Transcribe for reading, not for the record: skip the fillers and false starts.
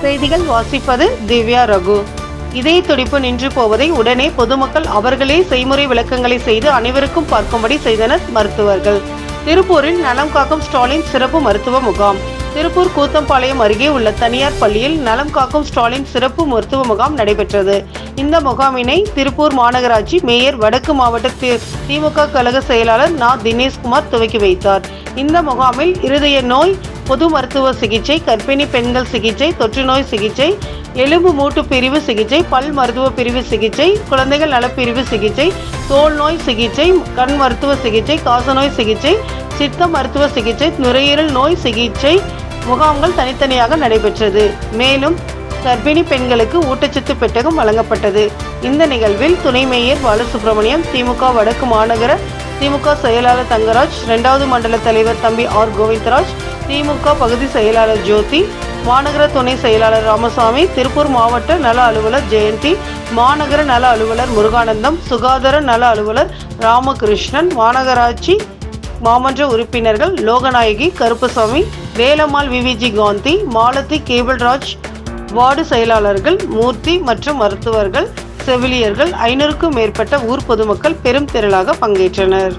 செய்திகள் வாசிப்பது திவ்யா ரகு. இதய துடிப்பு நின்று போவதை உடனே பொதுமக்கள் அவர்களே செய்முறை விளக்கங்களை செய்து அனைவருக்கும் பார்க்கும்படி செய்தனர் மருத்துவர்கள். திருப்பூரில் நலம் காக்கும் ஸ்டாலின் சிறப்பு மருத்துவ முகாம். திருப்பூர் கூத்தம்பாளையம் அருகே உள்ள தனியார் பள்ளியில் நலம் காக்கும் ஸ்டாலின் சிறப்பு மருத்துவ முகாம் நடைபெற்றது. இந்த முகாமினை திருப்பூர் மாநகராட்சி மேயர், வடக்கு மாவட்ட திமுக கழக செயலாளர் நா. தினேஷ்குமார் துவக்கி வைத்தார். இந்த முகாமில் இருதய நோய், பொது மருத்துவ சிகிச்சை, கர்ப்பிணி பெண்கள் சிகிச்சை, தொற்று நோய் சிகிச்சை, எலும்பு மூட்டு பிரிவு சிகிச்சை, பல் மருத்துவ பிரிவு சிகிச்சை, குழந்தைகள் நலப்பிரிவு சிகிச்சை, தோல் நோய் சிகிச்சை, கண் மருத்துவ சிகிச்சை, காசநோய் சிகிச்சை, சித்த மருத்துவ சிகிச்சை, நுரையீரல் நோய் சிகிச்சை முகாம்கள் தனித்தனியாக நடைபெற்றது. மேலும் கர்ப்பிணி பெண்களுக்கு ஊட்டச்சத்து பெட்டகம் வழங்கப்பட்டது. இந்த நிகழ்வில் துணை மேயர் பாலசுப்ரமணியம், திமுக வடக்கு மாநகர திமுக செயலாளர் தங்கராஜ், 2வது மண்டல தலைவர் தம்பி ஆர். கோவிந்தராஜ், திமுக பகுதி செயலாளர் ஜோதி, மாநகர துணை செயலாளர் ராமசாமி, திருப்பூர் மாவட்ட நல அலுவலர் ஜெயந்தி, மாநகர நல அலுவலர் முருகானந்தம், சுகாதார நல அலுவலர் ராமகிருஷ்ணன், மாநகராட்சி மாமன்ற உறுப்பினர்கள் லோகநாயகி, கருப்பசாமி, வேலம்மாள், விவிஜி காந்தி, மாலதி, கேபிள்ராஜ், வார்டு செயலாளர்கள் மூர்த்தி மற்றும் மருத்துவர்கள், செவிலியர்கள், 500க்கும் மேற்பட்ட ஊர் பொதுமக்கள் பெரும் திரளாக பங்கேற்றனர்.